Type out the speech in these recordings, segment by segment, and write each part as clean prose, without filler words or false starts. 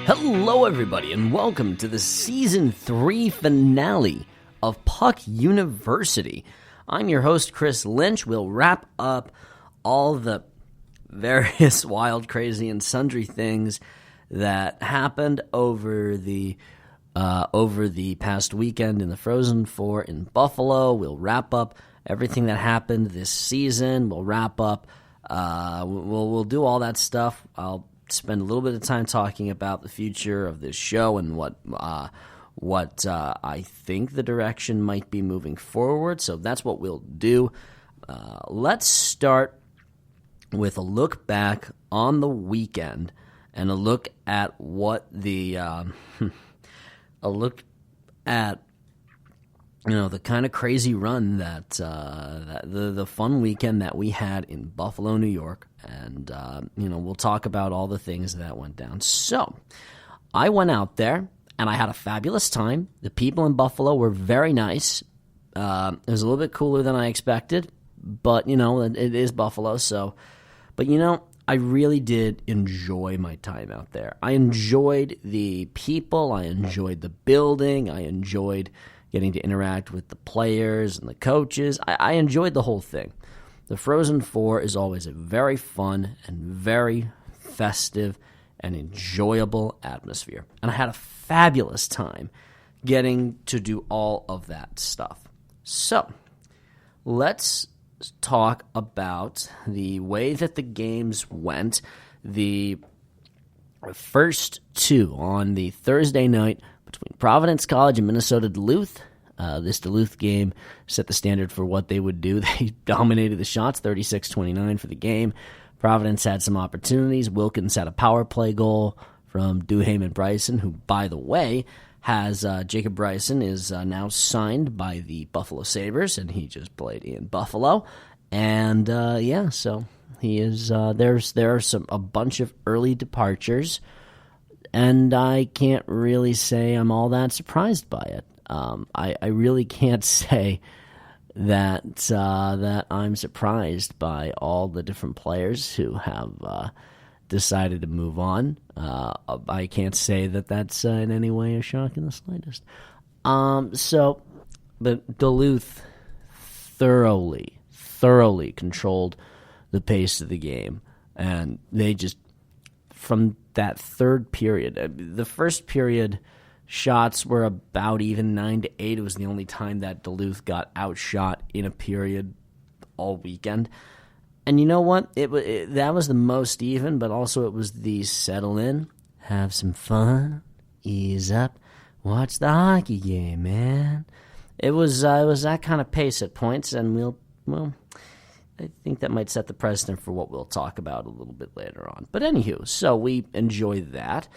Hello, everybody, and welcome to the Season 3 finale of Puck University. I'm your host, Chris Lynch. We'll wrap up all the various wild, crazy, and sundry things that happened over the past weekend in the Frozen Four in Buffalo. We'll wrap up everything that happened this season. We'll wrap up. We'll do all that stuff. I'll spend a little bit of time talking about the future of this show and what I think the direction might be moving forward. So that's what we'll do. Let's start with a look back on the weekend and a look at what the the kind of crazy run that the fun weekend that we had in Buffalo, New York. And, we'll talk about all the things that went down. So, I went out there, and I had a fabulous time. The people in Buffalo were very nice. It was a little bit cooler than I expected, but, it is Buffalo, so. But, I really did enjoy my time out there. I enjoyed the people. I enjoyed the building. I enjoyed getting to interact with the players and the coaches. I enjoyed the whole thing. The Frozen Four is always a very fun and very festive and enjoyable atmosphere. And I had a fabulous time getting to do all of that stuff. So, let's talk about the way that the games went. The first two on the Thursday night between Providence College and Minnesota Duluth. This Duluth game set the standard for what they would do. They dominated the shots, 36-29 for the game. Providence had some opportunities. Wilkins had a power play goal from Duhaime and Bryson, who, by the way, has Jacob Bryson is now signed by the Buffalo Sabres, and he just played in Buffalo. And, so he is. There are a bunch of early departures, and I can't really say I'm all that surprised by it. I really can't say that I'm surprised by all the different players who have decided to move on. I can't say that that's in any way a shock in the slightest. But Duluth thoroughly controlled the pace of the game, and they just, from that third period, the first period, shots were about even 9-8. It was the only time that Duluth got outshot in a period all weekend. And you know what? That was the most even, but also it was the settle in, have some fun, ease up, watch the hockey game, man. It was that kind of pace at points, and I think that might set the precedent for what we'll talk about a little bit later on. But anywho, so we enjoyed that.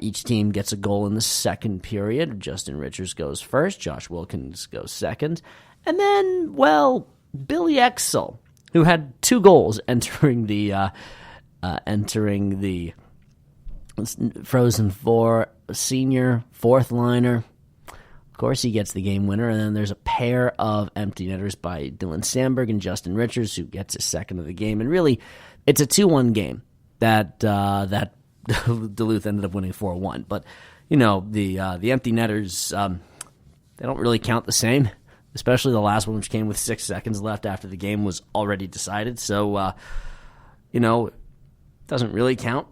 Each team gets a goal in the second period. Justin Richards goes first. Josh Wilkins goes second. And then, Billy Exel, who had 2 goals entering the Frozen Four, senior fourth liner. Of course, he gets the game winner. And then there's a pair of empty netters by Dylan Sandberg and Justin Richards, who gets his second of the game. And really, it's a 2-1 game that Duluth ended up winning 4-1. But, the empty netters, they don't really count the same, especially the last one, which came with 6 seconds left after the game was already decided. So, it doesn't really count.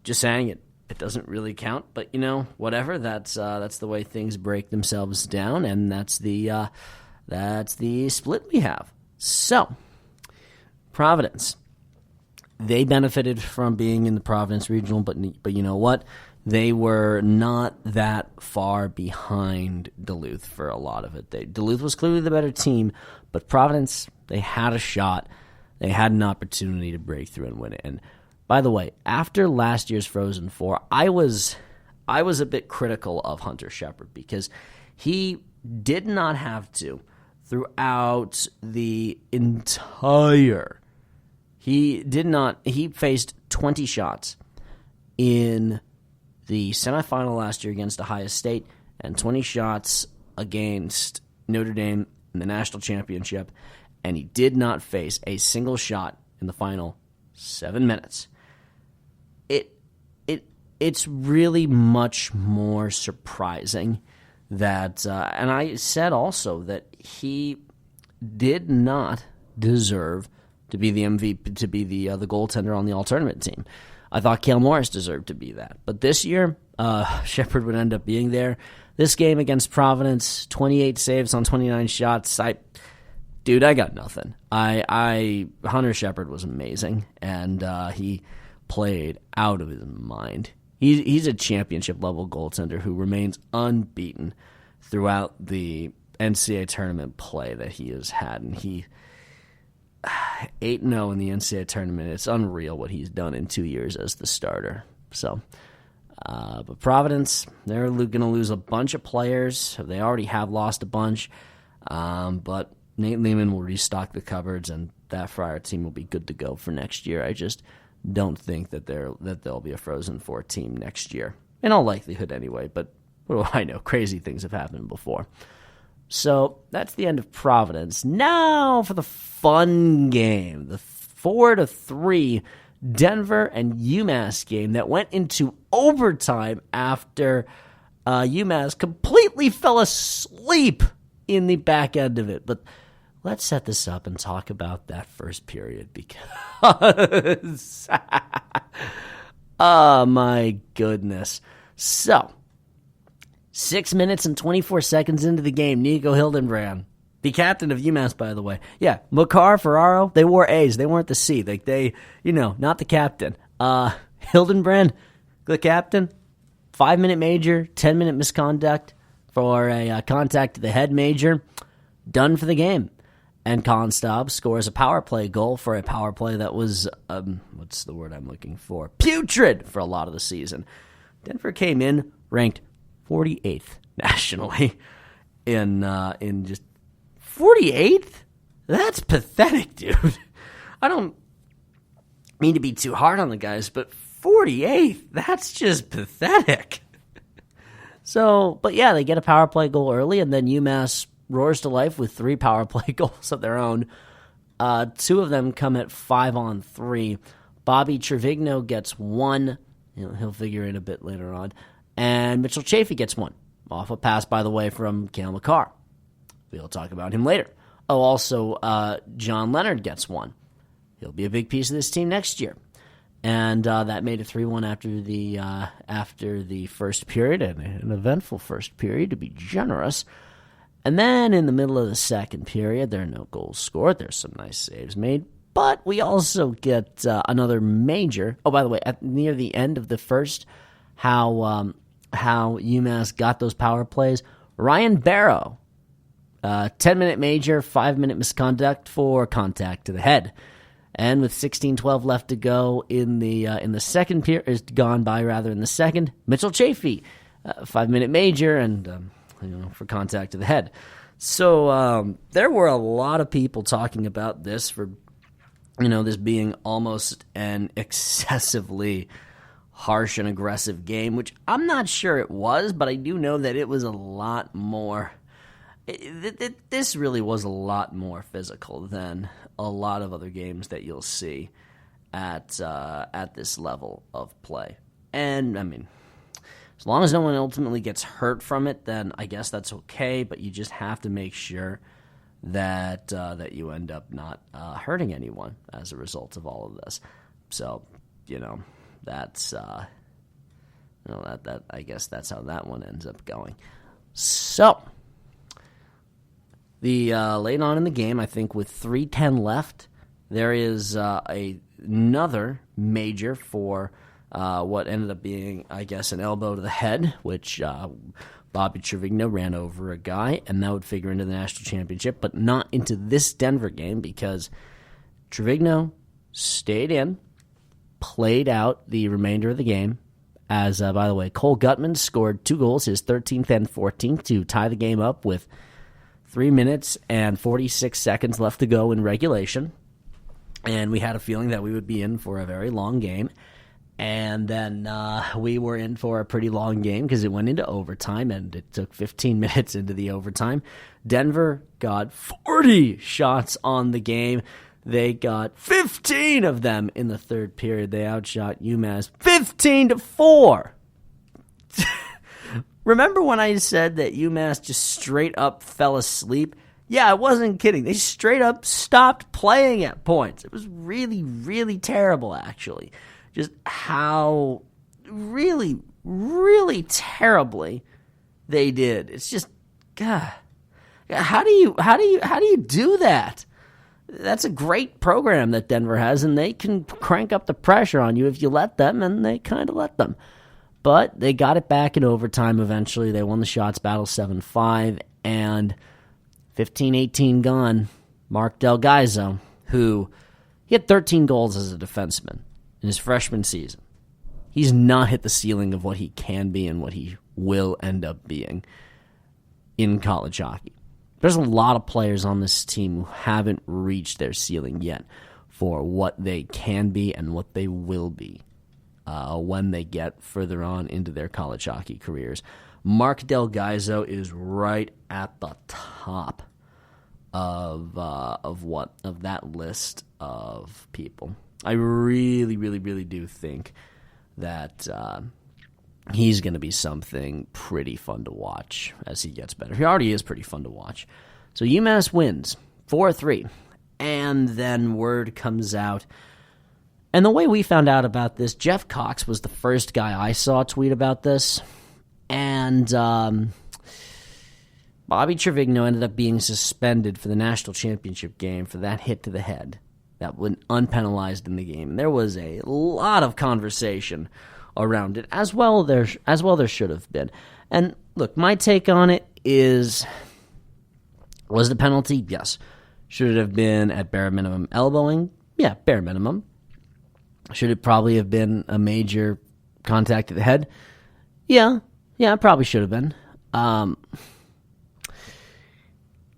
Just saying it doesn't really count. But, whatever. That's the way things break themselves down, and that's the split we have. So, Providence. They benefited from being in the Providence Regional, but you know what? They were not that far behind Duluth for a lot of it. Duluth was clearly the better team, but Providence, they had a shot. They had an opportunity to break through and win it. And by the way, after last year's Frozen Four, I was a bit critical of Hunter Shepard because he did not have to throughout the entire. He faced 20 shots in the semifinal last year against Ohio State and 20 shots against Notre Dame in the national championship, and he did not face a single shot in the final 7 minutes. it's really much more surprising that, and I said also that he did not deserve to be the MVP, to be the goaltender on the all-tournament team. I thought Cale Morris deserved to be that. But this year, Shepard would end up being there. This game against Providence, 28 saves on 29 shots. Dude, I got nothing. Hunter Shepard was amazing, and he played out of his mind. He's a championship-level goaltender who remains unbeaten throughout the NCAA tournament play that he has had, and he 8-0 in the NCAA tournament. It's unreal what he's done in 2 years as the starter. So, but Providence, they're going to lose a bunch of players. They already have lost a bunch, but Nate Lehman will restock the cupboards, and that Friar team will be good to go for next year. I just don't think that there'll be a Frozen Four team next year, in all likelihood anyway. But what do I know? Crazy things have happened before. So that's the end of Providence. Now for the fun game, the 4-3 Denver and UMass game that went into overtime after UMass completely fell asleep in the back end of it. But let's set this up and talk about that first period because, oh my goodness. So, 6 minutes and 24 seconds into the game, Nico Hildenbrand, the captain of UMass, by the way. Yeah, Makar, Ferraro, they wore A's. They weren't the C. They not the captain. Hildenbrand, the captain, 5-minute major, 10-minute misconduct for a contact to the head major. Done for the game. And Constob scores a power play goal for a power play that was, what's the word I'm looking for? Putrid for a lot of the season. Denver came in ranked 48th nationally in just 48th? That's pathetic, dude. I don't mean to be too hard on the guys, but 48th, that's just pathetic. So, but yeah, they get a power play goal early, and then UMass roars to life with 3 power play goals of their own. 2 of them come at 5-on-3. Bobby Trevigno gets 1. He'll figure in a bit later on. And Mitchell Chafee gets 1. Off a pass, by the way, from Cale Makar. We'll talk about him later. Oh, also, John Leonard gets 1. He'll be a big piece of this team next year. And that made it 3-1 after the first period, and an eventful first period, to be generous. And then in the middle of the second period, there are no goals scored. There's some nice saves made. But we also get another major. Oh, by the way, near the end of the first, how UMass got those power plays. Ryan Barrow, 10-minute major, 5-minute misconduct for contact to the head. And with 16:12 left to go in the second period, is gone by rather in the second. Mitchell Chafee, 5-minute major and for contact to the head. So there were a lot of people talking about this for this being almost an excessively harsh and aggressive game, which I'm not sure it was, but I do know that it was a lot more. This really was a lot more physical than a lot of other games that you'll see at this level of play. And I mean, as long as no one ultimately gets hurt from it, then I guess that's okay. But you just have to make sure that you end up not hurting anyone as a result of all of this. So that's that I guess that's how that one ends up going. So the late on in the game, I think with 3:10 left, there is another major for what ended up being, I guess, an elbow to the head, which Bobby Trevigno ran over a guy, and that would figure into the national championship, but not into this Denver game because Trevigno stayed in, played out the remainder of the game. As, by the way, Cole Gutman scored 2 goals, his 13th and 14th, to tie the game up with 3 minutes and 46 seconds left to go in regulation. And we had a feeling that we would be in for a very long game. And then we were in for a pretty long game because it went into overtime, and it took 15 minutes into the overtime. Denver got 40 shots on the game. They got 15 of them in the third period. They outshot UMass 15-4. Remember when I said that UMass just straight up fell asleep? Yeah, I wasn't kidding. They straight up stopped playing at points. It was really, really terrible, actually. Just how really, really terribly they did. It's just, God, how do you do that? That's a great program that Denver has, and they can crank up the pressure on you if you let them, and they kind of let them. But they got it back in overtime eventually. They won the shots battle 7-5, and 15-18 gone. Mark Del Gaizo, who he had 13 goals as a defenseman in his freshman season. He's not hit the ceiling of what he can be and what he will end up being in college hockey. There's a lot of players on this team who haven't reached their ceiling yet for what they can be and what they will be when they get further on into their college hockey careers. Mark Del Gaizo is right at the top of that list of people. I really, really, really do think that he's going to be something pretty fun to watch as he gets better. He already is pretty fun to watch. So UMass wins 4-3, and then word comes out. And the way we found out about this, Jeff Cox was the first guy I saw tweet about this, and Bobby Trevigno ended up being suspended for the national championship game for that hit to the head that went unpenalized in the game. There was a lot of conversation around it, as well there should have been. And look, my take on it is, was the penalty? Yes. Should it have been at bare minimum elbowing? Yeah, bare minimum. Should it probably have been a major contact to the head? Yeah, it probably should have been.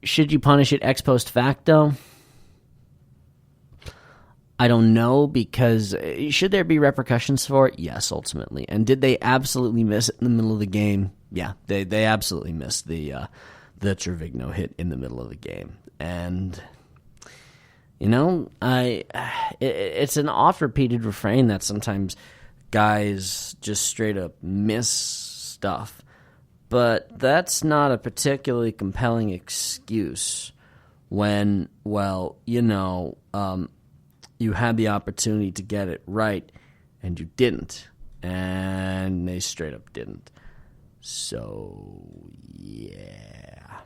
Should you punish it ex post facto? I don't know, because should there be repercussions for it? Yes, ultimately. And did they absolutely miss it in the middle of the game? Yeah, they absolutely missed the Trevigno hit in the middle of the game. And it's an oft-repeated refrain that sometimes guys just straight up miss stuff. But that's not a particularly compelling excuse when, you had the opportunity to get it right and you didn't. And they straight up didn't. So, yeah.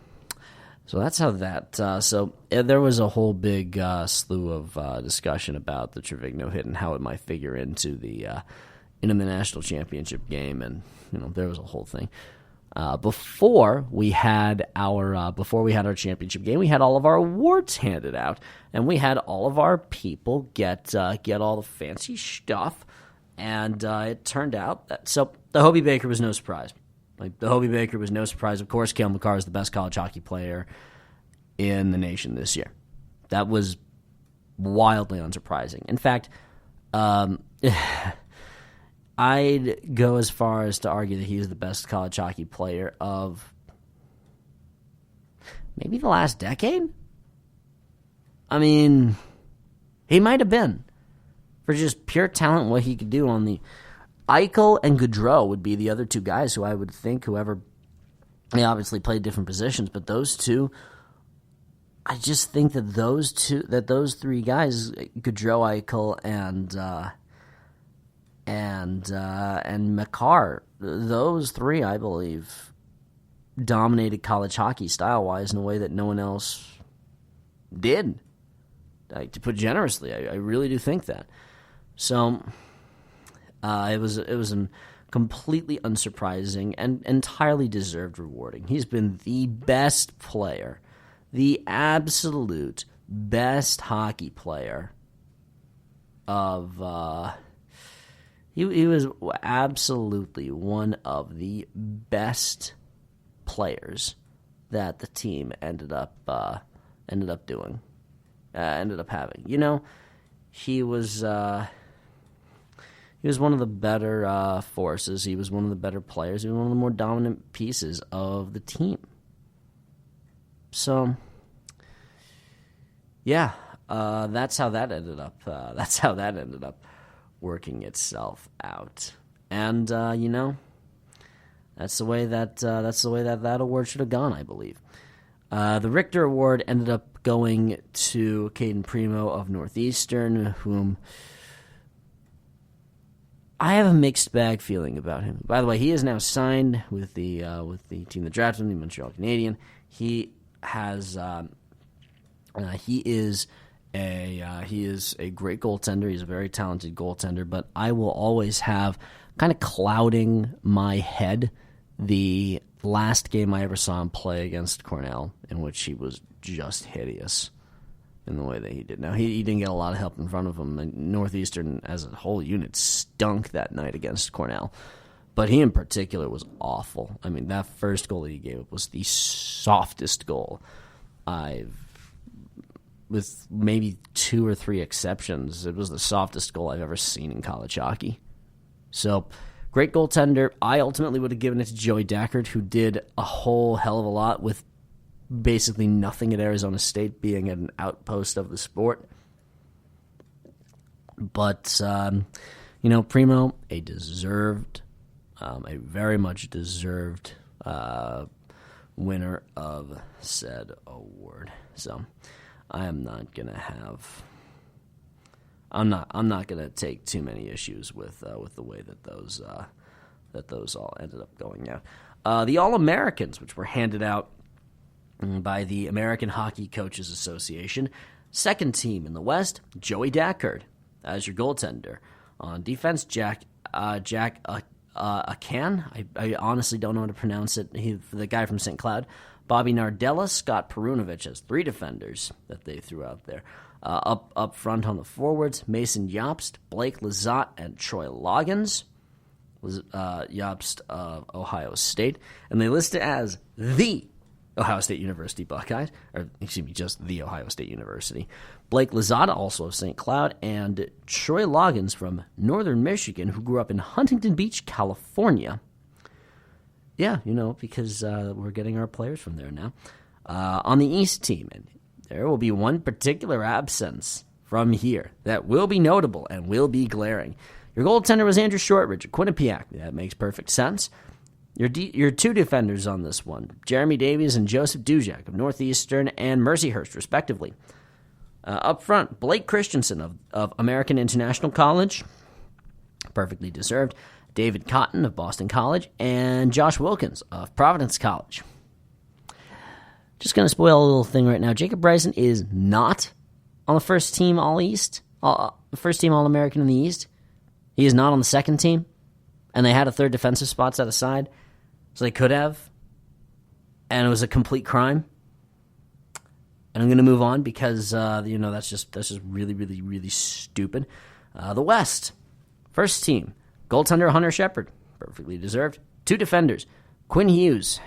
So that's how that... there was a whole big slew of discussion about the Trevigno hit and how it might figure into the national championship game, and there was a whole thing. Before we had our championship game, we had all of our awards handed out, and we had all of our people get all the fancy stuff, and it turned out that the Hobie Baker was no surprise. The Hobie Baker was no surprise. Of course, Cale Makar is the best college hockey player in the nation this year. That was wildly unsurprising. In fact, I'd go as far as to argue that he's the best college hockey player of maybe the last decade. I mean, he might have been. For just pure talent, what he could do on the... Eichel and Gaudreau would be the other two guys who I would think they obviously played different positions, but those two, I just think that those three guys, Gaudreau, Eichel, and Makar, those three, I believe, dominated college hockey style-wise in a way that no one else did. To put generously, I really do think that. So... It was completely unsurprising and entirely deserved rewarding. He's been the best player, the absolute best hockey player of. He was absolutely one of the best players that the team ended up having. He was. He was one of the better forces. He was one of the better players. He was one of the more dominant pieces of the team. So, yeah, that's how that ended up. That's how that ended up working itself out. And that's the way that award should have gone, I believe. The Richter Award ended up going to Caden Primo of Northeastern, whom I have a mixed bag feeling about him. By the way, he is now signed with the team that drafted him, the Montreal Canadiens. He is a great goaltender. He's a very talented goaltender, but I will always have kind of clouding my head the last game I ever saw him play against Cornell, in which he was just hideous in the way that he did. Now, he didn't get a lot of help in front of him. And Northeastern as a whole unit stunk that night against Cornell. But he in particular was awful. I mean, that first goal that he gave up was the softest goal with maybe 2 or 3 exceptions, it was the softest goal I've ever seen in college hockey. So, great goaltender. I ultimately would have given it to Joey Dackert, who did a whole hell of a lot with basically nothing at Arizona State, being an outpost of the sport. But, Primo, a very much deserved winner of said award. So, I'm not gonna take too many issues with the way that those all ended up going out. The All-Americans, which were handed out by the American Hockey Coaches Association. Second team in the West, Joey Dackert as your goaltender. On defense, Jack Akan. I honestly don't know how to pronounce it. The guy from St. Cloud. Bobby Nardella, Scott Perunovich as 3 defenders that they threw out there. Up front on the forwards, Mason Jobst, Blake Lizotte, and Troy Loggins. Jobst of Ohio State. And they listed as the Ohio State University Buckeyes, just the Ohio State University. Blake Lizotte, also of St. Cloud, and Troy Loggins from Northern Michigan, who grew up in Huntington Beach, California. Yeah, because we're getting our players from there now. On the East team, and there will be one particular absence from here that will be notable and will be glaring. Your goaltender was Andrew Shortridge of Quinnipiac. That makes perfect sense. Your 2 defenders on this one, Jeremy Davies and Joseph Dujak of Northeastern and Mercyhurst, respectively. Up front, Blake Christensen of American International College, perfectly deserved. David Cotton of Boston College, and Josh Wilkins of Providence College. Just going to spoil a little thing right now. Jacob Bryson is not on the first team All-East, first team All-American in the East. He is not on the second team, and they had a third defensive spot set aside. So they could have, and it was a complete crime. And I'm going to move on because that's just really, really, really stupid. The West, first team, goaltender Hunter Shepard, perfectly deserved. 2 defenders, Quinn Hughes.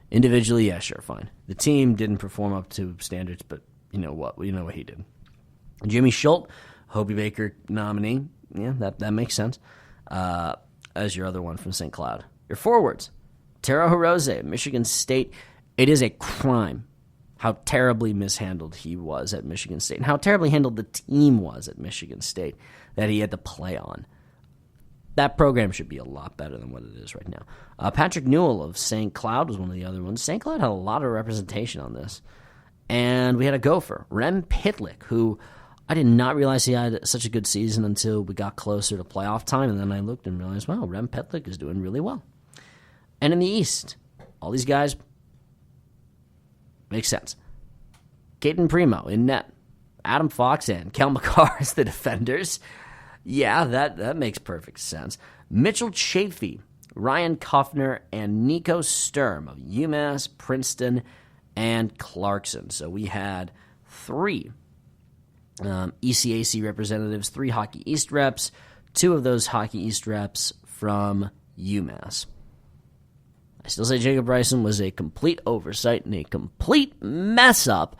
Individually, yeah, sure, fine. The team didn't perform up to standards, but you know what he did. Jimmy Schultz, Hobie Baker nominee, yeah, that makes sense. As your other one from St. Cloud. Your forwards, Taro Hirose, Michigan State. It is a crime how terribly mishandled he was at Michigan State and how terribly handled the team was at Michigan State that he had to play on. That program should be a lot better than what it is right now. Patrick Newell of St. Cloud was one of the other ones. St. Cloud had a lot of representation on this. And we had a gopher, Rem Pitlick, who I did not realize he had such a good season until we got closer to playoff time, and then I looked and realized, wow, Rem Pitlick is doing really well. And in the East, all these guys make sense. Caden Primo in net, Adam Fox and Kel McCarr as the defenders. Yeah, that makes perfect sense. Mitchell Chafee, Ryan Kuffner, and Nico Sturm of UMass, Princeton, and Clarkson. So we had 3 ECAC representatives, 3 Hockey East reps, 2 of those Hockey East reps from UMass. I still say Jacob Bryson was a complete oversight and a complete mess up,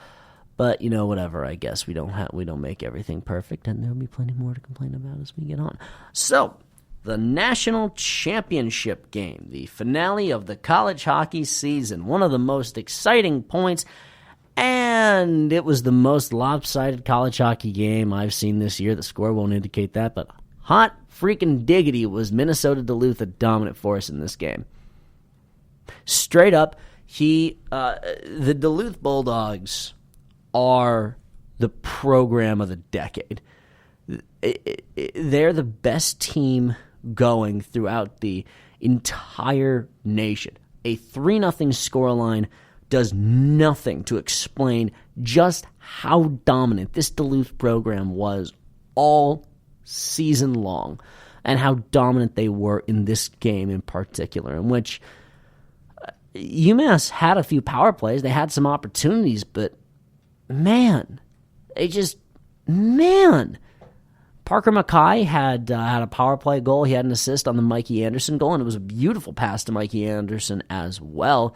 but whatever. I guess we don't make everything perfect, and there'll be plenty more to complain about as we get on. So, the national championship game, the finale of the college hockey season, one of the most exciting points And it was the most lopsided college hockey game I've seen this year. The score won't indicate that, but hot freaking diggity was Minnesota Duluth a dominant force in this game. Straight up, the Duluth Bulldogs are the program of the decade. They're the best team going throughout the entire nation. A 3-0 scoreline does nothing to explain just how dominant this Duluth program was all season long and how dominant they were in this game in particular, in which UMass had a few power plays. They had some opportunities, but man, Parker Mackay had a power play goal. He had an assist on the Mikey Anderson goal, and it was a beautiful pass to Mikey Anderson as well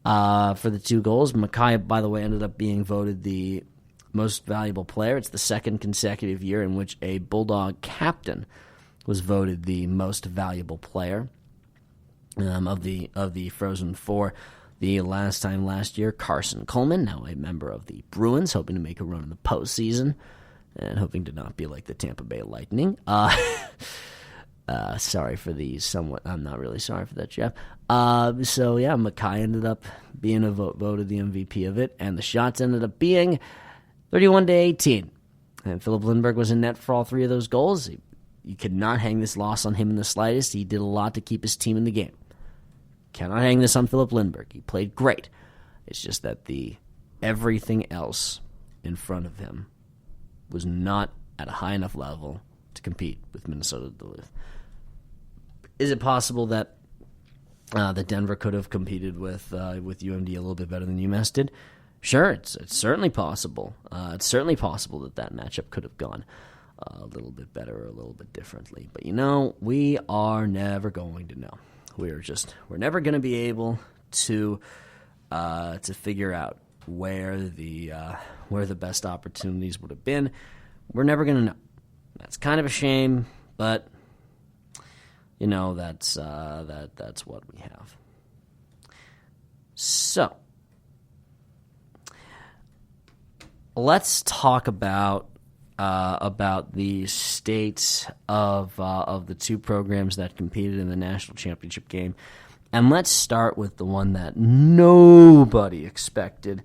for the 2 goals. Mackay, by the way, ended up being voted the most valuable player. It's the second consecutive year in which a Bulldog captain was voted the most valuable player of the Frozen Four. The last year, Carson Coleman, now a member of the Bruins, hoping to make a run in the postseason and hoping to not be like the Tampa Bay Lightning. Sorry for the somewhat. I'm not really sorry for that, Jeff. So yeah, Mackay ended up being voted the MVP of it, and the shots ended up being 31-18. And Philip Lindbergh was in net for all 3 of those goals. You could not hang this loss on him in the slightest. He did a lot to keep his team in the game. Cannot hang this on Philip Lindbergh. He played great. It's just that everything else in front of him was not at a high enough level to compete with Minnesota Duluth. Is it possible that Denver could have competed with UMD a little bit better than UMass did? Sure, it's certainly possible. It's certainly possible that matchup could have gone a little bit better or a little bit differently. But we are never going to know. We're never going to be able to figure out where the best opportunities would have been. We're never going to know. That's kind of a shame, but that's what we have. So let's talk about the states of the 2 programs that competed in the national championship game, and let's start with the one that nobody expected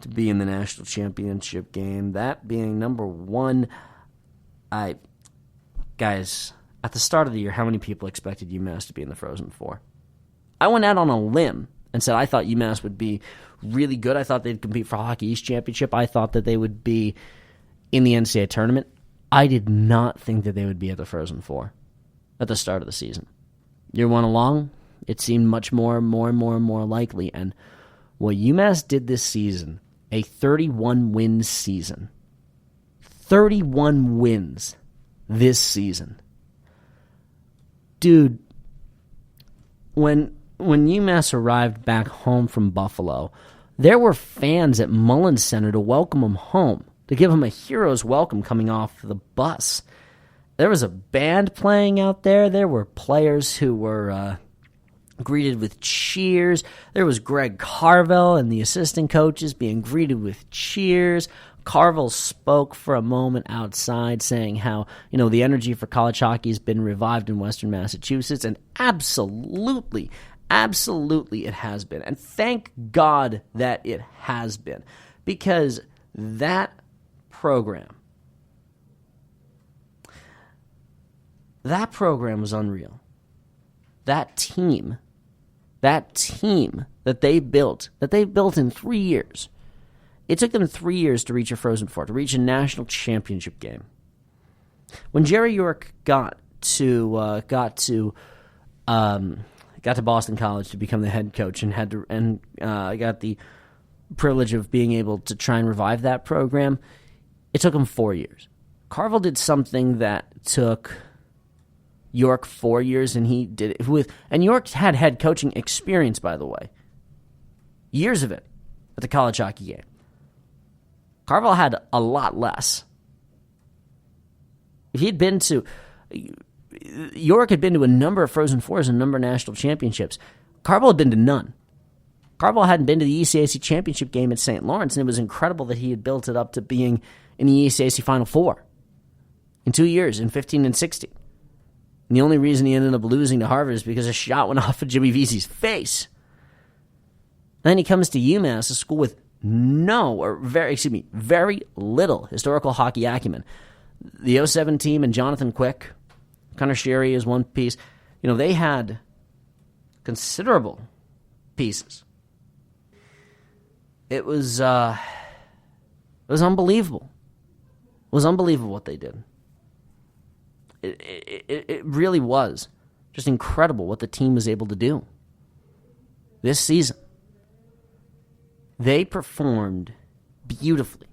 to be in the national championship game. That being number 1. Guys, at the start of the year, how many people expected UMass to be in the Frozen Four? I went out on a limb and said I thought UMass would be really good. I thought they'd compete for Hockey East Championship. I thought that they would be in the NCAA tournament. I did not think that they would be at the Frozen Four at the start of the season. Year 1 along, it seemed much more likely. And what UMass did this season, a 31-win season, 31 wins this season. Dude, when UMass arrived back home from Buffalo, there were fans at Mullins Center to welcome them home, to give him a hero's welcome coming off the bus. There was a band playing out there. There were players who were greeted with cheers. There was Greg Carvel and the assistant coaches being greeted with cheers. Carvel spoke for a moment outside saying how, the energy for college hockey has been revived in Western Massachusetts, and absolutely it has been. And thank God that it has been, because that program was unreal. That team that they built in 3 years. It took them 3 years to reach a Frozen Four, to reach a national championship game. When Jerry York got to Boston College to become the head coach and got the privilege of being able to try and revive that program, it took him 4 years. Carvel did something that took York 4 years, and he did it and York had head coaching experience, by the way. Years of it at the college hockey game. Carvel had a lot less. York had been to a number of Frozen Fours and a number of national championships. Carvel had been to none. Carball hadn't been to the ECAC championship game at St. Lawrence, and it was incredible that he had built it up to being in the ECAC Final Four in 2 years, in 15 and 16. And the only reason he ended up losing to Harvard is because a shot went off of Jimmy Vesey's face. Then he comes to UMass, a school with very little historical hockey acumen. The 07 team and Jonathan Quick, Connor Sherry is one piece. They had considerable pieces. It was unbelievable. It was unbelievable what they did. It really was just incredible what the team was able to do this season. They performed beautifully.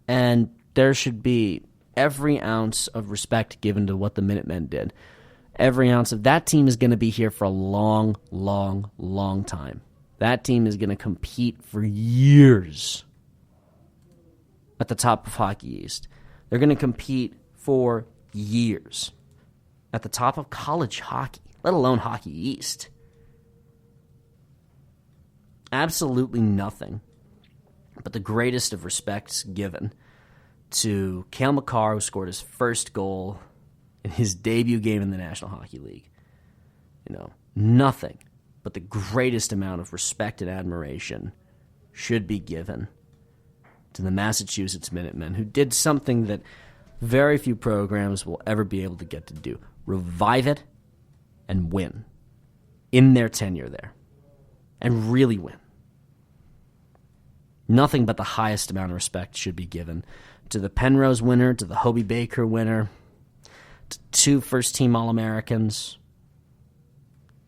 And there should be every ounce of respect given to what the Minutemen did. Every ounce of that team is going to be here for a long, long, long time. That team is going to compete for years at the top of Hockey East. They're going to compete for years at the top of college hockey, let alone Hockey East. Absolutely nothing but the greatest of respects given to Cale Makar, who scored his first goal in his debut game in the National Hockey League. Nothing but the greatest amount of respect and admiration should be given to the Massachusetts Minutemen, who did something that very few programs will ever be able to get to do. Revive it and win in their tenure there. And really win. Nothing but the highest amount of respect should be given to the Penrose winner, to the Hobie Baker winner, to 2 first-team All-Americans,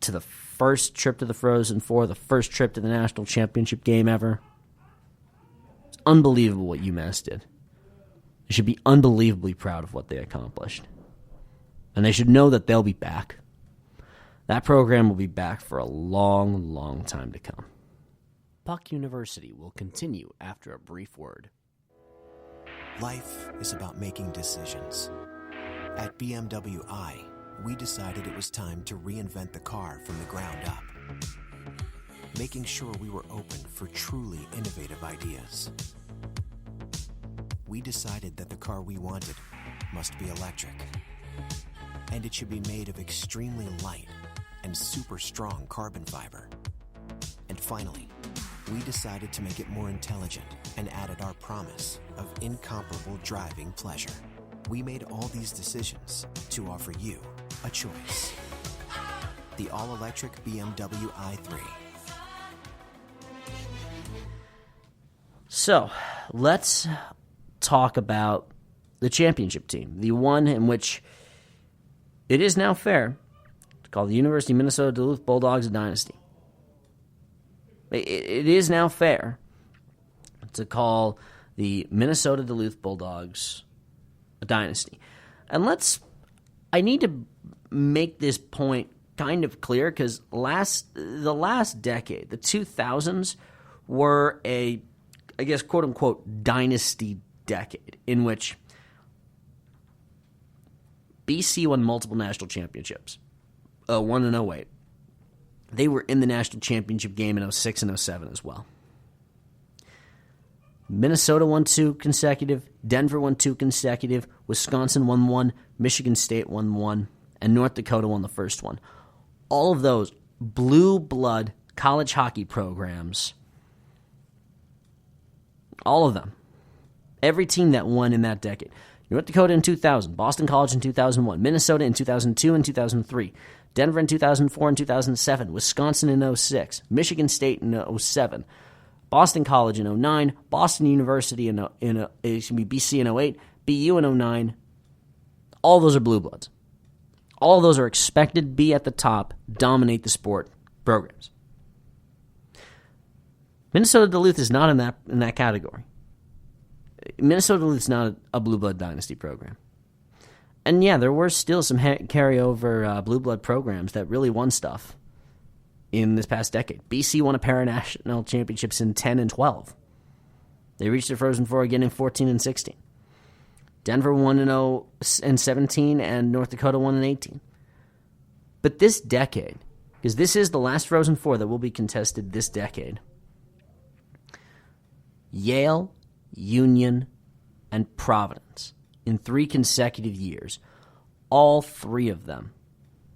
to the first trip to the Frozen Four, the first trip to the national championship game ever. It's unbelievable what UMass did. They should be unbelievably proud of what they accomplished. And they should know that they'll be back. That program will be back for a long, long time to come. Puck University will continue after a brief word. Life is about making decisions. At BMW I, we decided it was time to reinvent the car from the ground up, making sure we were open for truly innovative ideas. We decided that the car we wanted must be electric, and it should be made of extremely light and super strong carbon fiber. And finally, we decided to make it more intelligent and added our promise of incomparable driving pleasure. We made all these decisions to offer you a choice. The all-electric BMW i3. So, let's talk about the championship team, the one in which it is now fair to call the University of Minnesota Duluth Bulldogs a dynasty. It is now fair to call the Minnesota Duluth Bulldogs a dynasty. And I need to make this point kind of clear because the last decade, the 2000s, were a, I guess, quote-unquote, dynasty decade in which BC won multiple national championships, 1 in 08. They were in the national championship game in 06 and 07 as well. Minnesota won 2 consecutive, Denver won 2 consecutive, Wisconsin won 1, Michigan State won 1, and North Dakota won the first one. All of those blue blood college hockey programs, all of them, every team that won in that decade. North Dakota in 2000, Boston College in 2001, Minnesota in 2002 and 2003, Denver in 2004 and 2007, Wisconsin in 06, Michigan State in 07, Boston College in 09, Boston University BC in 08, BU in 09. All those are blue bloods. All of those are expected to be at the top, dominate the sport programs. Minnesota Duluth is not in that category. Minnesota Duluth is not a blue blood dynasty program. And yeah, there were still some carryover blue blood programs that really won stuff in this past decade. BC won a pair of national championships in 10 and 12. They reached the Frozen Four again in 14 and 16. Denver won in 17, and North Dakota won in 18. But this decade because this is the last Frozen Four that will be contested this decade. Yale, Union, and Providence in 3 consecutive years. All 3 of them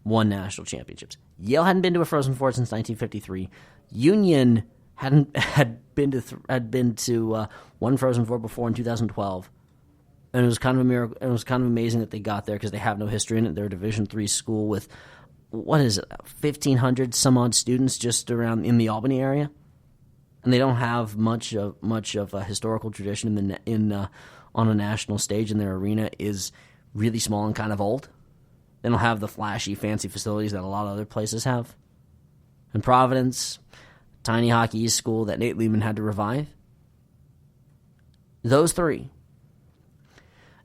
won national championships. Yale hadn't been to a Frozen Four since 1953. Union had been to one Frozen Four before in 2012, and it was kind of a miracle. It was kind of amazing that they got there because they have no history in it. They're a Division III school with 1,500 some odd students just around in the Albany area, and they don't have much of a historical tradition on a national stage. And their arena is really small and kind of old. They don't have the flashy, fancy facilities that a lot of other places have. And Providence, tiny hockey school that Nate Lehman had to revive. Those 3.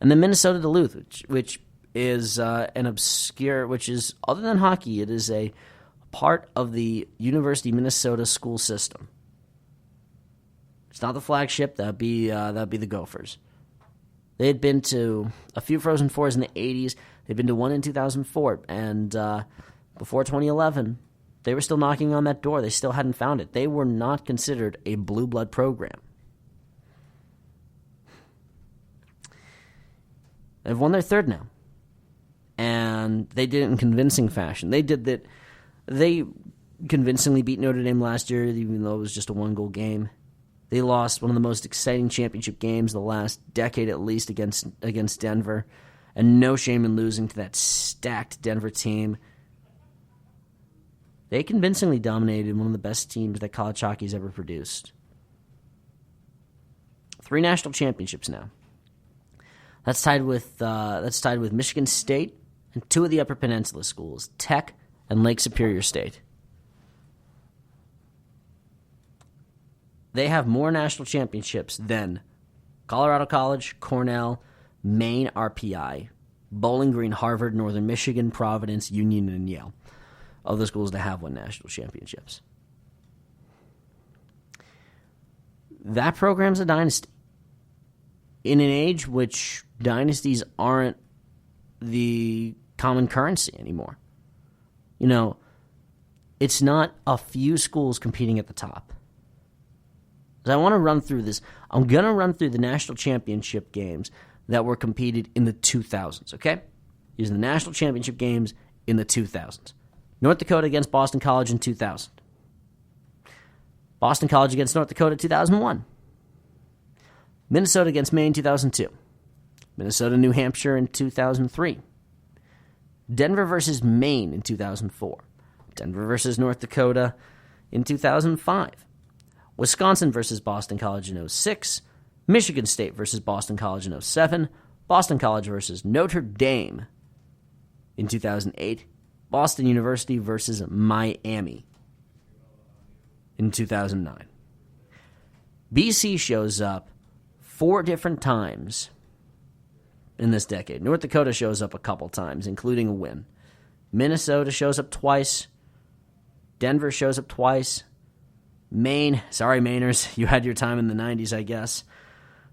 And then Minnesota Duluth, which is an obscure, which is, other than hockey, it is a part of the University of Minnesota school system. It's not the flagship. That'd be the Gophers. They had been to a few Frozen Fours in the 80s. They'd been to one in 2004. And before 2011, they were still knocking on that door. They still hadn't found it. They were not considered a blue blood program. They've won their 3rd now. And they did it in convincing fashion. They convincingly beat Notre Dame last year, even though it was just a 1-goal game. They lost one of the most exciting championship games the last decade at least against Denver. And no shame in losing to that stacked Denver team. They convincingly dominated one of the best teams that college hockey's ever produced. 3 national championships now. That's tied with Michigan State and 2 of the Upper Peninsula schools, Tech and Lake Superior State. They have more national championships than Colorado College, Cornell, Maine, RPI, Bowling Green, Harvard, Northern Michigan, Providence, Union, and Yale. Of the schools that have won national championships. That program's a dynasty. In an age which dynasties aren't the common currency anymore. You know, it's not a few schools competing at the top. I want to run through this. I'm going to run through the national championship games that were competed in the 2000s, okay? These are the national championship games in the 2000s. North Dakota against Boston College in 2000. Boston College against North Dakota 2001. Minnesota against Maine 2002. Minnesota, New Hampshire in 2003. Denver versus Maine in 2004. Denver versus North Dakota in 2005. Wisconsin versus Boston College in 2006. Michigan State versus Boston College in 2007. Boston College versus Notre Dame in 2008. Boston University versus Miami in 2009. BC shows up 4 different times in this decade. North Dakota shows up a couple times, including a win. Minnesota shows up twice. Denver shows up twice. Maine, sorry Mainers, you had your time in the 90s, I guess.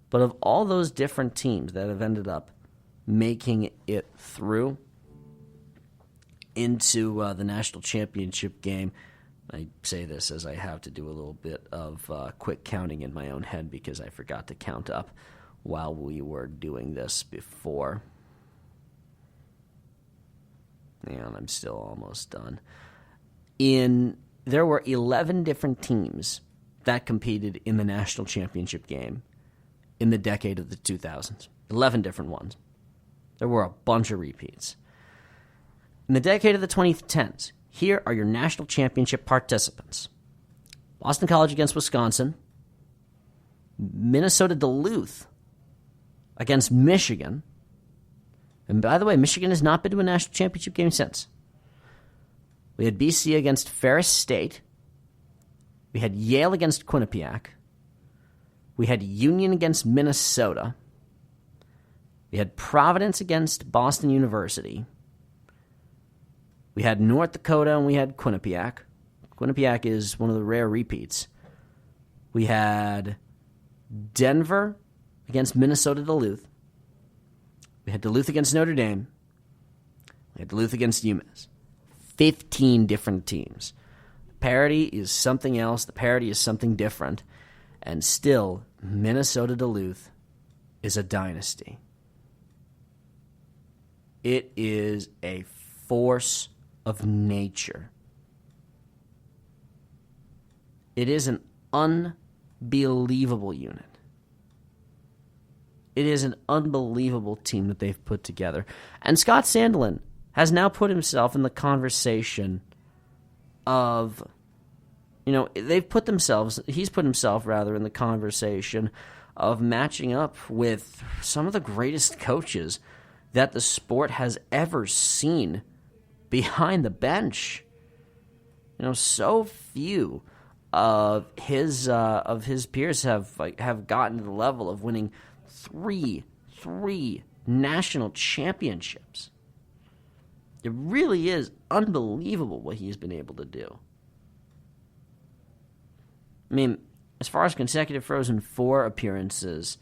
But of all those different teams that have ended up making it through into the national championship game, I say this as I have to do a little bit of quick counting in my own head because I forgot to count up while we were doing this before. And I'm still almost done. There were 11 different teams that competed in the national championship game in the decade of the 2000s. 11 different ones. There were a bunch of repeats. In the decade of the 2010s, here are your national championship participants. Boston College against Wisconsin. Minnesota Duluth against Michigan. And by the way, Michigan has not been to a national championship game since. We had BC against Ferris State. We had Yale against Quinnipiac. We had Union against Minnesota. We had Providence against Boston University. We had North Dakota and we had Quinnipiac. Quinnipiac is one of the rare repeats. We had Denver against Minnesota Duluth. We had Duluth against Notre Dame. We had Duluth against UMass. 15 different teams. Parity is something else. The parity is something different. And still, Minnesota Duluth is a dynasty. It is a force of nature. It is an unbelievable unit. It is an unbelievable team that they've put together. And Scott Sandelin has now put himself in the conversation of, he's put himself in the conversation of matching up with some of the greatest coaches that the sport has ever seen behind the bench. So few of his peers have gotten to the level of winning three national championships. It really is unbelievable what he's been able to do. I mean, as far as consecutive Frozen Four appearances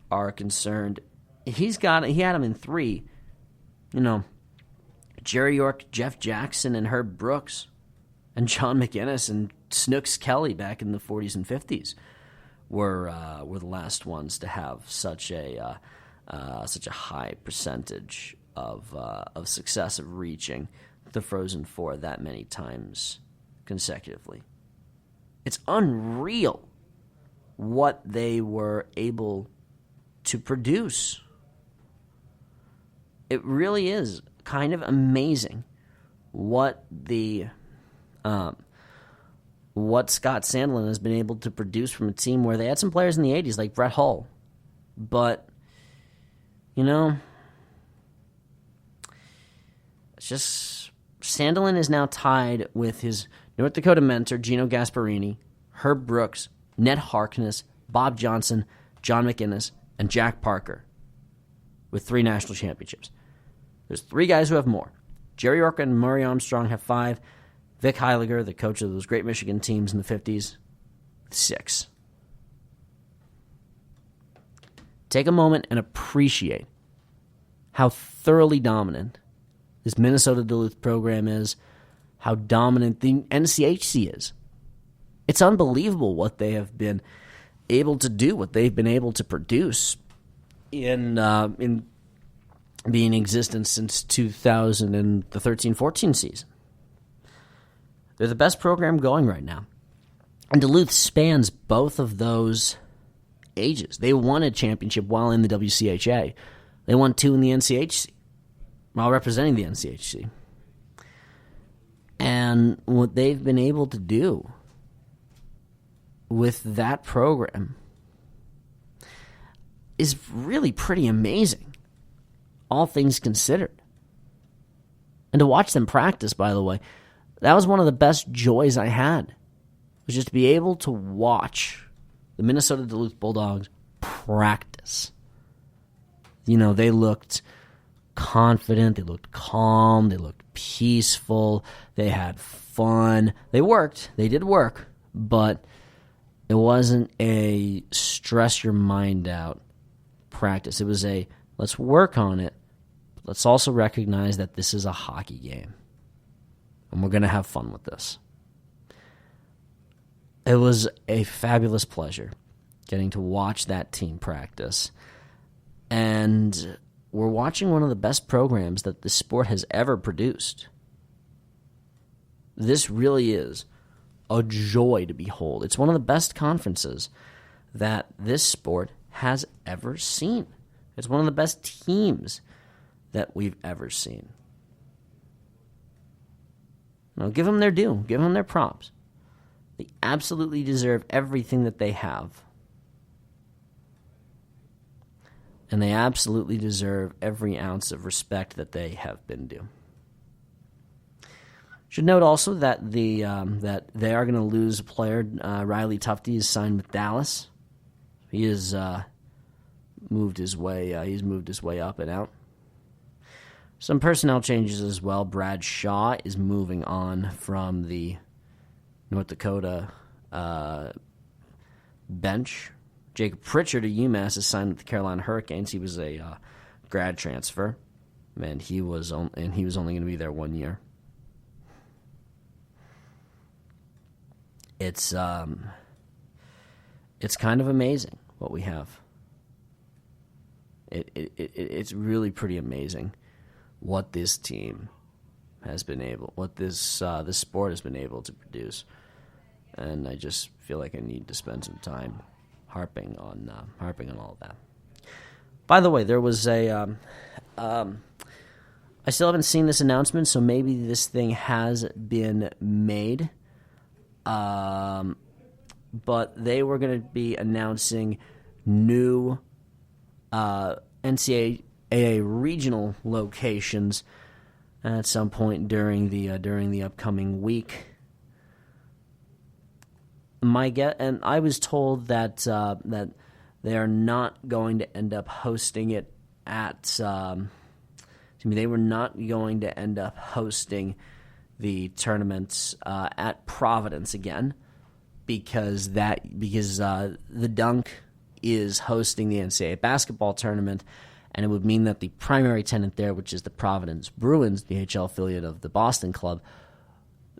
are concerned, he had him in 3. Jerry York, Jeff Jackson, and Herb Brooks, and John McInnes and Snooks Kelly back in the 40s and 50s were the last ones to have such a high percentage of success of reaching the Frozen Four that many times consecutively. It's unreal what they were able to produce. It really is kind of amazing what Scott Sandelin has been able to produce from a team where they had some players in the 80s like Brett Hull. But, it's just Sandelin is now tied with his North Dakota mentor, Gino Gasparini, Herb Brooks, Ned Harkness, Bob Johnson, John McInnes, and Jack Parker with 3 national championships. There's 3 guys who have more. Jerry York and Murray Armstrong have 5. Vic Heiliger, the coach of those great Michigan teams in the 50s, 6. Take a moment and appreciate how thoroughly dominant this Minnesota Duluth program is, how dominant the NCHC is. It's unbelievable what they have been able to do, what they've been able to produce in being in existence since 2013-14 season. They're the best program going right now. And Duluth spans both of those ages. They won a championship while in the WCHA. They won 2 in the NCHC while representing the NCHC. And what they've been able to do with that program is really pretty amazing, all things considered. And to watch them practice, by the way, that was one of the best joys I had, was just to be able to watch the Minnesota Duluth Bulldogs practice. They looked confident, they looked calm, they looked peaceful, they had fun. They did work, but it wasn't a stress your mind out practice. It was a let's work on it, but let's also recognize that this is a hockey game. And we're going to have fun with this. It was a fabulous pleasure getting to watch that team practice. And we're watching one of the best programs that the sport has ever produced. This really is a joy to behold. It's one of the best conferences that this sport has ever seen. It's one of the best teams that we've ever seen. Now, give them their due. Give them their props. They absolutely deserve everything that they have. And they absolutely deserve every ounce of respect that they have been due. Should note also that that they are going to lose a player. Riley Tufte is signed with Dallas. He has moved his way. He's moved his way up and out. Some personnel changes as well. Brad Shaw is moving on from the North Dakota bench. Jacob Pritchard of UMass is signed with the Carolina Hurricanes. He was a grad transfer, and he was only going to be there 1 year. it's kind of amazing what we have. It's really pretty amazing what this team has been able, what this sport has been able to produce, and I just feel like I need to spend some time harping on all of that. By the way, there was I still haven't seen this announcement, so maybe this thing has been made. But they were going to be announcing new NCAA regional locations at some point during the upcoming week. And I was told that that they are not going to end up hosting it at. They were not going to end up hosting the tournaments at Providence again because the Dunk is hosting the NCAA basketball tournament, and it would mean that the primary tenant there, which is the Providence Bruins, the HL affiliate of the Boston club,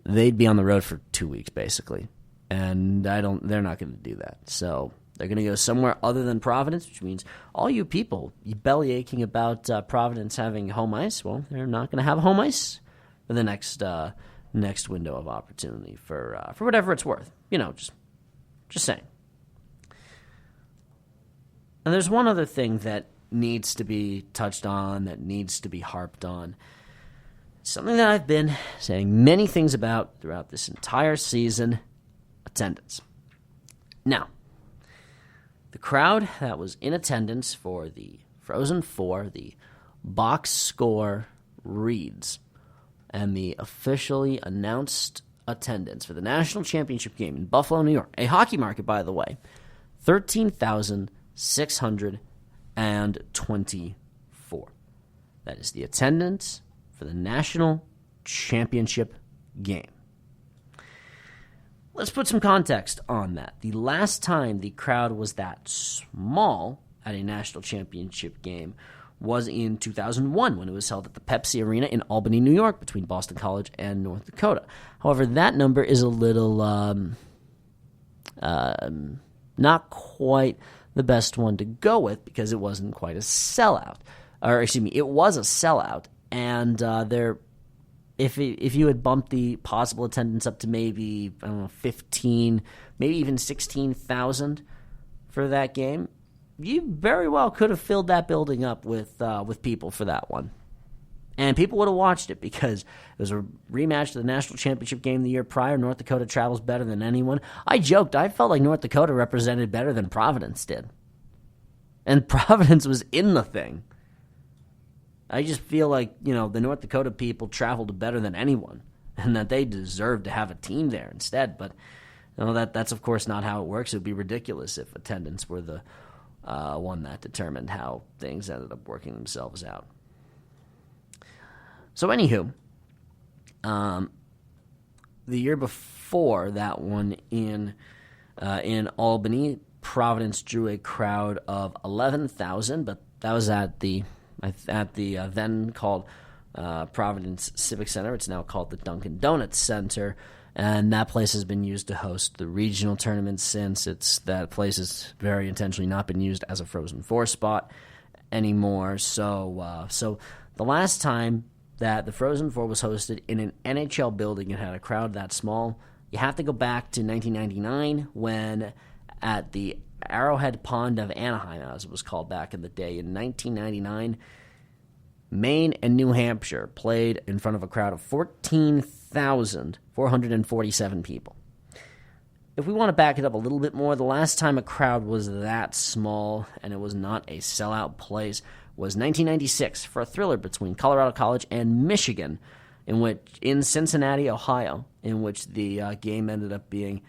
they'd be on the road for 2 weeks basically, and they're not going to do that. So they're going to go somewhere other than Providence, which means all you people belly aching about Providence having home ice, well, they're not going to have home ice for the next window of opportunity for whatever it's worth. Just saying. And there's one other thing that needs to be touched on, that needs to be harped on. Something that I've been saying many things about throughout this entire season: attendance. Now, the crowd that was in attendance for the Frozen Four, the box score reads, and the officially announced attendance for the national championship game in Buffalo, New York, a hockey market, by the way, 13,624. That is the attendance for the national championship game. Let's put some context on that. The last time the crowd was that small at a national championship game was in 2001 when it was held at the Pepsi Arena in Albany, New York, between Boston College and North Dakota. However, that number is a little not quite the best one to go with because it wasn't quite a sellout. It was a sellout, and if you had bumped the possible attendance up to maybe 15, maybe even 16,000 for that game, you very well could have filled that building up with people for that one. And people would have watched it because it was a rematch of the national championship game the year prior. North Dakota travels better than anyone. I joked. I felt like North Dakota represented better than Providence did. And Providence was in the thing. I just feel like, the North Dakota people traveled better than anyone and that they deserved to have a team there instead. But that's, of course, not how it works. It would be ridiculous if attendance were the one that determined how things ended up working themselves out. So, anywho, the year before that one in Albany, Providence drew a crowd of 11,000, but that was at the then called Providence Civic Center. It's now called the Dunkin' Donuts Center, and that place has been used to host the regional tournament since. That place has very intentionally not been used as a Frozen Four spot anymore. So the last time that the Frozen Four was hosted in an NHL building and had a crowd that small, you have to go back to 1999 when at the Arrowhead Pond of Anaheim, as it was called back in the day. In 1999, Maine and New Hampshire played in front of a crowd of 14,447 people. If we want to back it up a little bit more, the last time a crowd was that small and it was not a sellout place was 1996 for a thriller between Colorado College and Michigan, in Cincinnati, Ohio, in which the game ended up being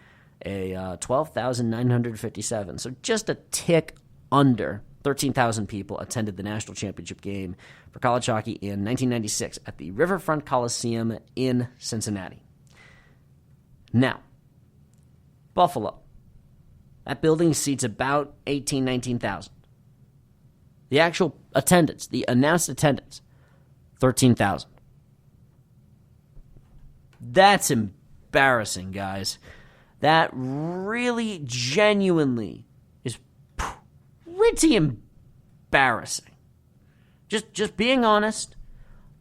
a 12,957. So just a tick under 13,000 people attended the national championship game for college hockey in 1996 at the Riverfront Coliseum in Cincinnati. Now, Buffalo. That building seats about 18,000, 19,000. The actual attendance, the announced attendance, 13,000. That's embarrassing, guys. That really genuinely is pretty embarrassing. Just being honest.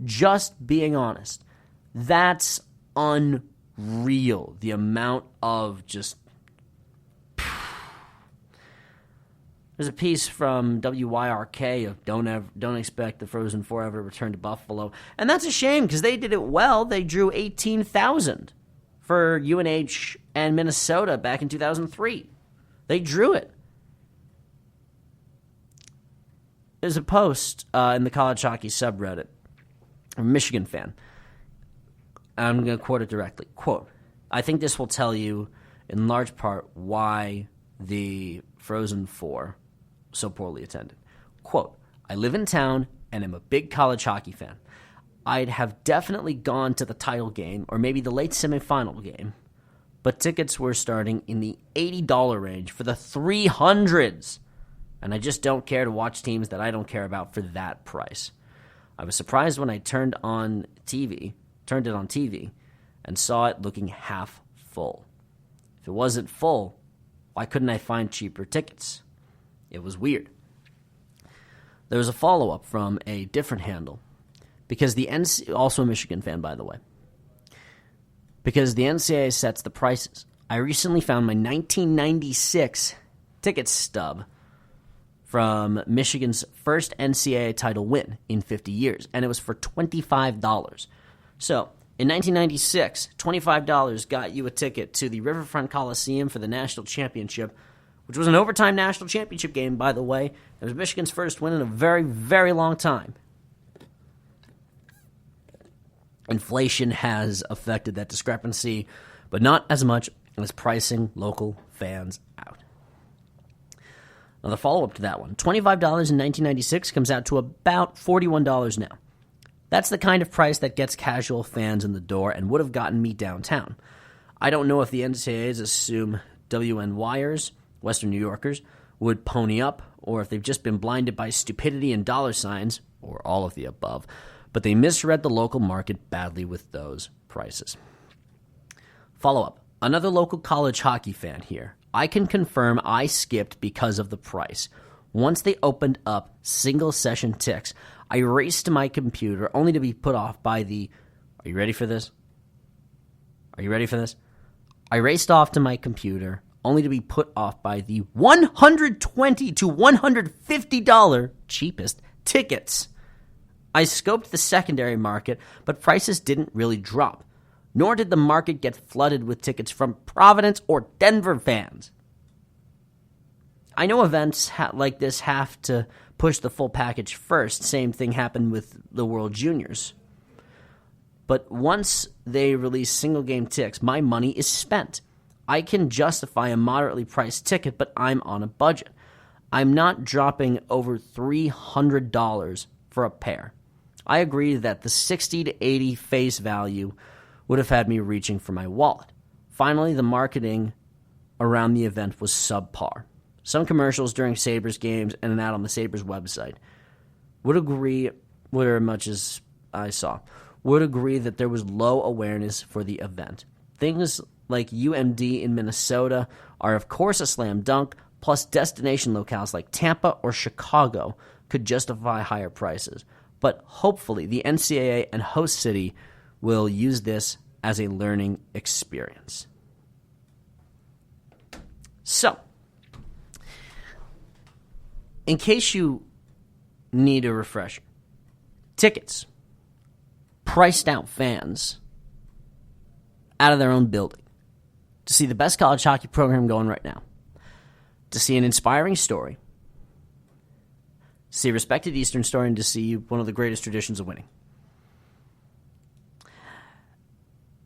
Just being honest. That's unreal. The amount of just... There's a piece from WYRK of don't expect the Frozen Four ever to return to Buffalo. And that's a shame because they did it well. They drew 18,000 for UNH and Minnesota back in 2003. They drew it. There's a post in the college hockey subreddit, a Michigan fan. I'm going to quote it directly. Quote, I think this will tell you in large part why the Frozen Four so poorly attended. Quote, I live in town and am a big college hockey fan. I'd have definitely gone to the title game or maybe the late semifinal game, but tickets were starting in the $80 range for the 300s, and I just don't care to watch teams that I don't care about for that price. I was surprised when I turned it on TV, and saw it looking half full. If it wasn't full, why couldn't I find cheaper tickets? It was weird. There was a follow-up from a different handle, because also a Michigan fan, by the way. Because the NCAA sets the prices. I recently found my 1996 ticket stub from Michigan's first NCAA title win in 50 years, and it was for $25. So, in 1996, $25 got you a ticket to the Riverfront Coliseum for the national championship, which was an overtime national championship game, by the way. It was Michigan's first win in a very, very long time. Inflation has affected that discrepancy, but not as much as pricing local fans out. Now, the follow-up to that one, $25 in 1996 comes out to about $41 now. That's the kind of price that gets casual fans in the door and would have gotten me downtown. I don't know if the NCAAs assume WNYers, Western New Yorkers, would pony up, or if they've just been blinded by stupidity and dollar signs, or all of the above, but they misread the local market badly with those prices. Follow-up, another local college hockey fan here. I can confirm I skipped because of the price. Once they opened up single-session ticks, I raced to my computer only to be put off by the... Are you ready for this? Are you ready for this? I raced off to my computer only to be put off by the $120 to $150 cheapest tickets. I scoped the secondary market, but prices didn't really drop. Nor did the market get flooded with tickets from Providence or Denver fans. I know events like this have to push the full package first. Same thing happened with the World Juniors. But once they release single-game ticks, my money is spent. I can justify a moderately priced ticket, but I'm on a budget. I'm not dropping over $300 for a pair. I agree that the $60 to $80 face value would have had me reaching for my wallet. Finally, the marketing around the event was subpar. Some commercials during Sabres games and an ad on the Sabres website would agree, whatever much as I saw, would agree that there was low awareness for the event. Things like UMD in Minnesota are of course a slam dunk, plus destination locales like Tampa or Chicago could justify higher prices. But hopefully the NCAA and host city will use this as a learning experience. So, in case you need a refresher, tickets, priced out fans out of their own building to see the best college hockey program going right now, to see an inspiring story, to see a respected Eastern story, and to see one of the greatest traditions of winning.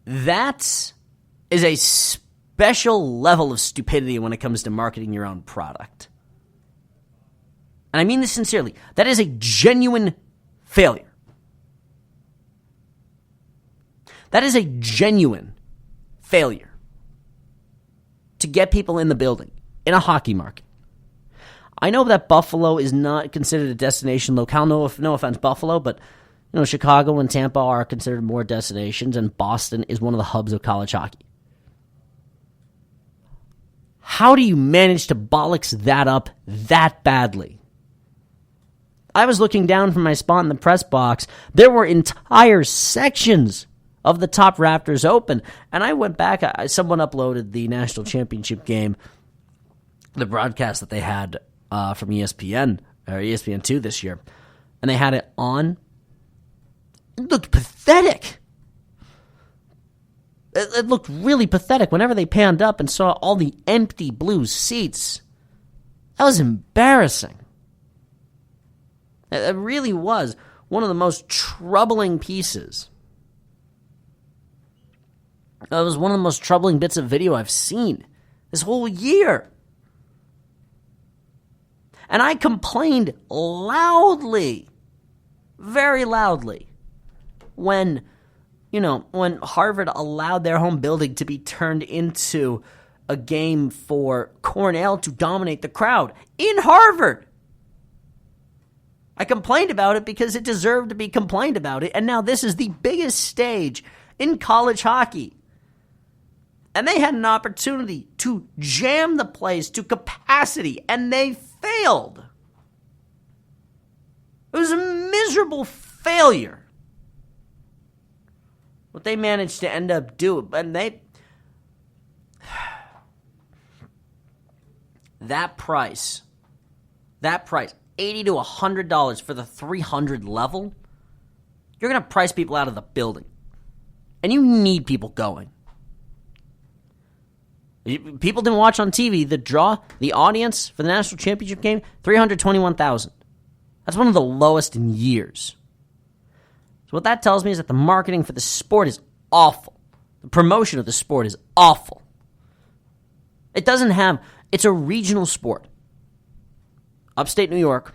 That is a special level of stupidity when it comes to marketing your own product. And I mean this sincerely. That is a genuine failure. That is a genuine failure to get people in the building in a hockey market. I know that Buffalo is not considered a destination locale. No offense, Buffalo, but Chicago and Tampa are considered more destinations, and Boston is one of the hubs of college hockey. How do you manage to bollocks that up that badly? I was looking down from my spot in the press box. There were entire sections of the Top Raptors Open. And I went back. Someone uploaded the national championship game, the broadcast that they had from ESPN, or ESPN2 this year. And they had it on. It looked pathetic. It looked really pathetic. Whenever they panned up and saw all the empty blue seats, that was embarrassing. It really was one of the most troubling pieces. It was one of the most troubling bits of video I've seen this whole year. And I complained loudly, very loudly, when Harvard allowed their home building to be turned into a game for Cornell to dominate the crowd in Harvard. I complained about it because it deserved to be complained about it, and now this is the biggest stage in college hockey. And they had an opportunity to jam the place to capacity, and they failed. It was a miserable failure. What they managed to end up doing, and that price, $80 to $100 for the 300 level, you're going to price people out of the building. And you need people going. People didn't watch on TV. The draw, the audience for the national championship game, 321,000. That's one of the lowest in years. So what that tells me is that the marketing for the sport is awful. The promotion of the sport is awful. It's a regional sport. Upstate New York,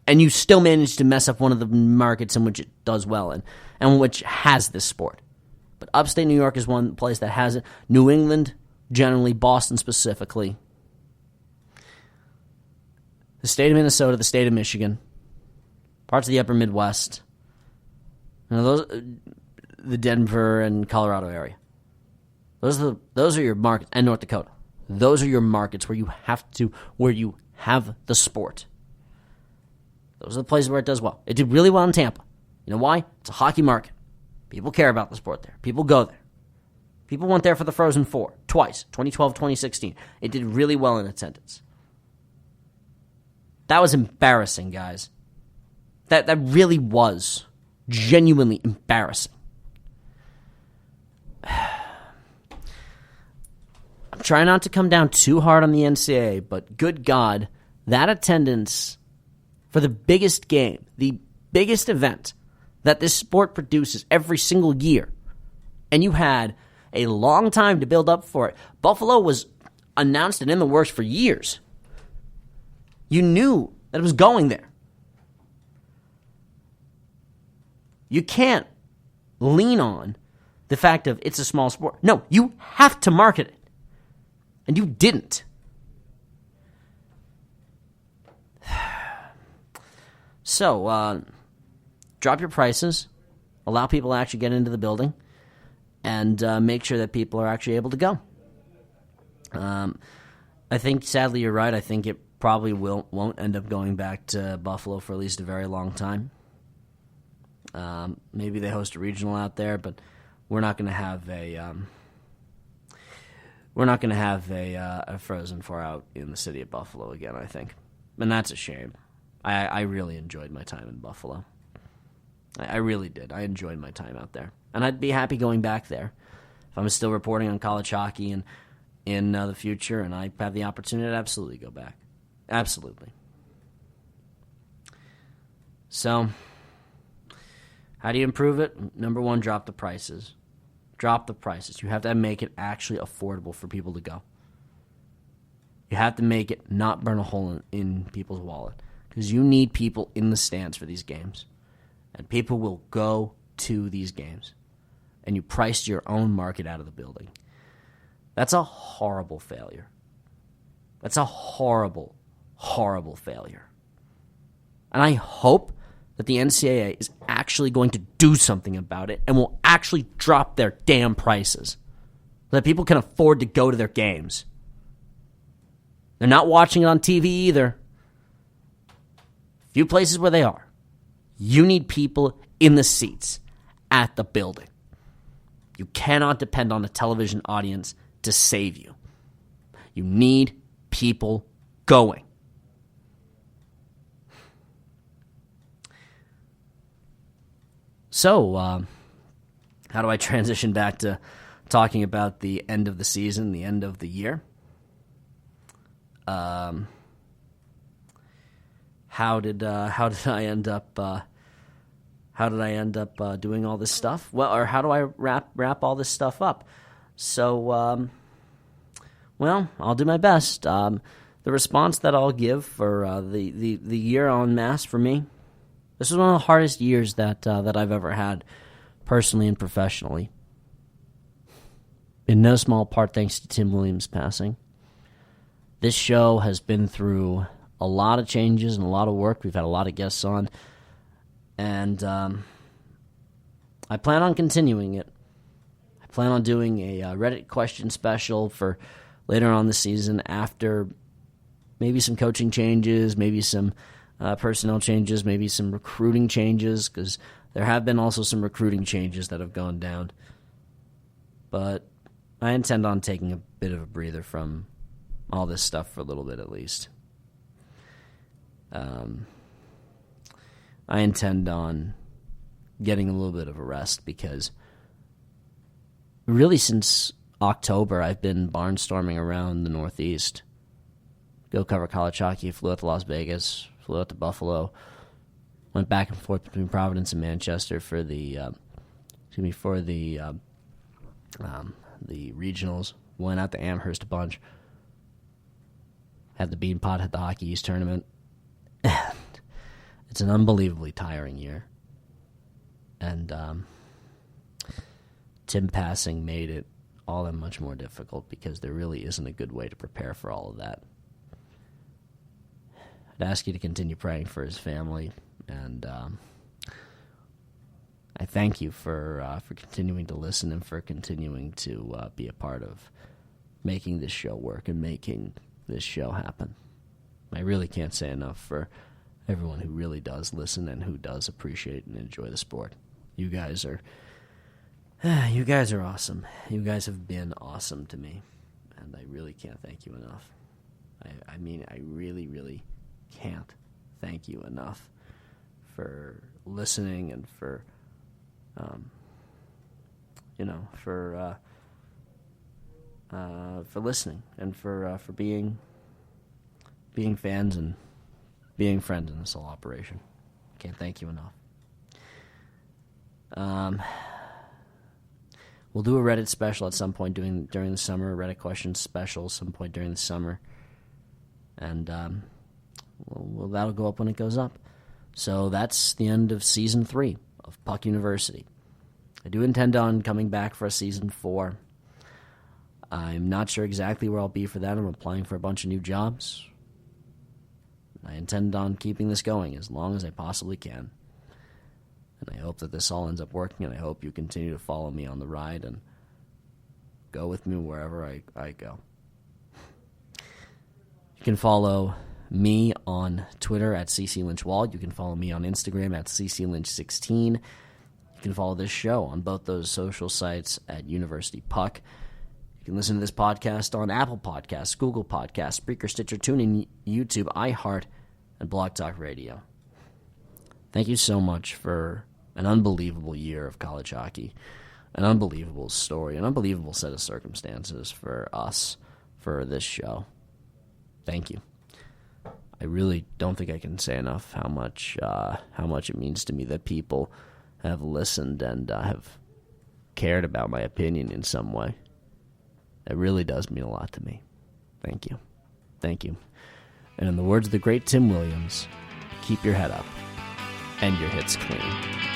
and you still manage to mess up one of the markets in which it does well and which has this sport. But upstate New York is one place that has it. New England, generally, Boston specifically. The state of Minnesota, the state of Michigan, parts of the upper Midwest. The Denver and Colorado area. Those are your markets, and North Dakota. Those are your markets where you have the sport. Those are the places where it does well. It did really well in Tampa. You know why? It's a hockey market. People care about the sport there. People go there. People went there for the Frozen Four twice, 2012, 2016. It did really well in attendance. That was embarrassing, guys. That really was genuinely embarrassing. I'm trying not to come down too hard on the NCAA, but good God, that attendance for the biggest game, the biggest event that this sport produces every single year, and you had a long time to build up for it. Buffalo was announced and in the works for years. You knew that it was going there. You can't lean on the fact of it's a small sport. No, you have to market it. And you didn't. So, drop your prices, allow people to actually get into the building, and make sure that people are actually able to go. I think, sadly, you're right. I think it probably won't end up going back to Buffalo for at least a very long time. Maybe they host a regional out there, but we're not going to have a Frozen Four out in the city of Buffalo again, I think. And that's a shame. I really enjoyed my time in Buffalo. I really did. I enjoyed my time out there. And I'd be happy going back there if I'm still reporting on college hockey and in the future, and I have the opportunity to absolutely go back. Absolutely. So, how do you improve it? Number one, drop the prices. Drop the prices. You have to make it actually affordable for people to go. You have to make it not burn a hole in people's wallet, because you need people in the stands for these games. And people will go to these games. And you priced your own market out of the building. That's a horrible failure. That's a horrible, horrible failure. And I hope that the NCAA is actually going to do something about it and will actually drop their damn prices so that people can afford to go to their games. They're not watching it on TV either. Few places where they are. You need people in the seats at the building. You cannot depend on a television audience to save you. You need people going. So, how do I transition back to talking about the end of the season, the end of the year? How did I end up doing all this stuff? Well, or how do I wrap all this stuff up? So, well, I'll do my best. The response that I'll give for the year en masse for me, this was one of the hardest years that I've ever had, personally and professionally. In no small part thanks to Tim Williams' passing. This show has been through a lot of changes and a lot of work. We've had a lot of guests on. And I plan on continuing it. I plan on doing a Reddit question special for later on this season after maybe some coaching changes, maybe some personnel changes, maybe some recruiting changes, because there have been also some recruiting changes that have gone down. But I intend on taking a bit of a breather from all this stuff for a little bit at least. I intend on getting a little bit of a rest because really since October I've been barnstorming around the Northeast. Go cover college hockey, flew out to Las Vegas, flew out to Buffalo, went back and forth between Providence and Manchester for the regionals, went out to Amherst a bunch, had the Bean Pot, had the Hockey East tournament. It's an unbelievably tiring year. And Tim passing made it all that much more difficult because there really isn't a good way to prepare for all of that. I'd ask you to continue praying for his family, and I thank you for continuing to listen and for continuing to be a part of making this show work and making this show happen. I really can't say enough for everyone who really does listen and who does appreciate and enjoy the sport. You guys are awesome. You guys have been awesome to me, and I really can't thank you enough. I mean, I really, really can't thank you enough for listening and for, for listening and for being fans and being friends in this whole operation. Can't thank you enough. We'll do a Reddit special at some point during the summer, Reddit questions special some point during the summer. And that'll go up when it goes up. So that's the end of Season 3 of Puck University. I do intend on coming back for a Season 4. I'm not sure exactly where I'll be for that. I'm applying for a bunch of new jobs. I intend on keeping this going as long as I possibly can. And I hope that this all ends up working, and I hope you continue to follow me on the ride and go with me wherever I go. You can follow me on Twitter at @CCLynchWall. You can follow me on Instagram at CCLynch16. You can follow this show on both those social sites at University Puck. You can listen to this podcast on Apple Podcasts, Google Podcasts, Spreaker, Stitcher, TuneIn, YouTube, iHeart, and Blog Talk Radio. Thank you so much for an unbelievable year of college hockey, an unbelievable story, an unbelievable set of circumstances for us, for this show. Thank you. I really don't think I can say enough how much it means to me that people have listened and have cared about my opinion in some way. It really does mean a lot to me. Thank you. Thank you. And in the words of the great Tim Williams, keep your head up and your hits clean.